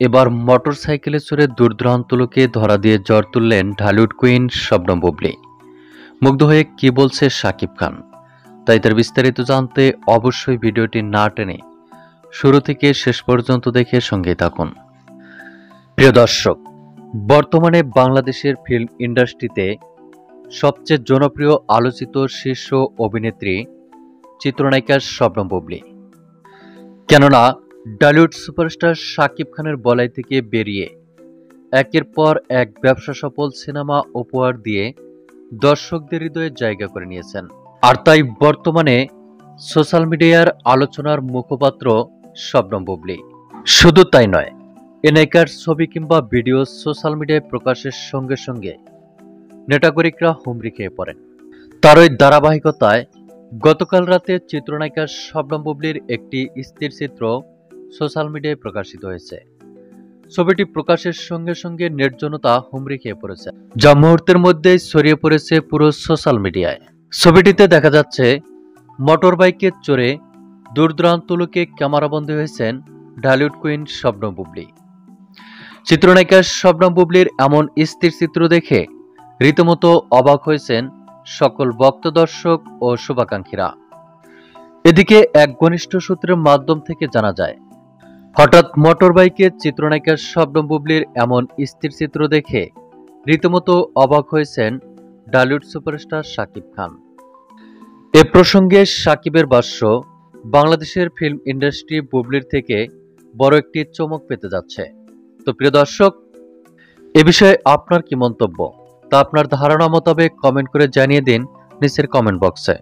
এবার মোটরসাইকেলে চড়ে দূর-দূরান্ত লোকে ধরা দিয়ে জ্বর তুললেন ঢালিউড কুইন শবনম বুবলী। মুগ্ধ হয়ে কি বলছে শাকিব খান, তাই তার বিস্তারিত জানতে অবশ্যই ভিডিওটি না টেনে শুরু থেকে শেষ পর্যন্ত দেখে সঙ্গেই থাকুন। প্রিয় দর্শক, বর্তমানে বাংলাদেশের ফিল্ম ইন্ডাস্ট্রিতে সবচেয়ে জনপ্রিয় আলোচিত শীর্ষ অভিনেত্রী চিত্রনায়িকা শবনম বুবলী। কেননা ঢালিউড সুপারস্টার শাকিব খানের বলাই থেকে বেরিয়ে একের পর এক ব্যবসা সফল সিনেমা উপহার দিয়ে দর্শকদের হৃদয়ে জায়গা করে নিয়েছেন। আর তাই বর্তমানে সোশ্যাল মিডিয়ার আলোচনার মুখপাত্র শবনম বুবলী। শুধু তাই নয়, এ নায়িকার ছবি কিংবা ভিডিও সোশ্যাল মিডিয়ায় প্রকাশের সঙ্গে সঙ্গে নেটাগরিকরা হুমড়ি খেয়ে পড়েন। তার ওই ধারাবাহিকতায় গতকাল রাতে চিত্রনায়িকা শবনম বুবলীর একটি স্থিরচিত্র সোশ্যাল মিডিয়ায় প্রকাশিত হয়েছে। ছবিটি প্রকাশের সঙ্গে সঙ্গে নেট জনতা হুমড়ি খেয়ে পড়েছে, যা মুহূর্তের মধ্যেই ছড়িয়ে পড়েছে পুরো সোশ্যাল মিডিয়ায়। ছবিটিতে দেখা যাচ্ছে মোটর বাইকে চড়ে দূর-দূরান্ত লোকে ক্যামেরাবন্দী হয়েছেন ঢালিউড কুইন শবনম বুবলী। চিত্রনায়িকা শবনম বুবলীর এমন স্থিরচিত্র দেখে রীতিমতো অবাক হয়েছেন সকল ভক্ত, দর্শক ও শুভাকাঙ্ক্ষীরা। এদিকে এক ঘনিষ্ঠ সূত্রের মাধ্যম থেকে জানা যায়, হঠাৎ মোটর বাইকে চিত্রনায়িকা শবনম বুবলীর এমন স্থিরচিত্র দেখে রীতিমতো অবাক হয়েছেন ঢালিউড সুপারস্টার শাকিব খান। এ প্রসঙ্গে শাকিবের ভাষ্য, বাংলাদেশের ফিল্ম ইন্ডাস্ট্রি বুবলীর থেকে বড় একটি চমক পেতে যাচ্ছে। তো প্রিয় দর্শক, এ বিষয়ে আপনার কি মন্তব্য তা আপনার ধারণা মোতাবেক কমেন্ট করে জানিয়ে দিন নিচের কমেন্ট বক্সে।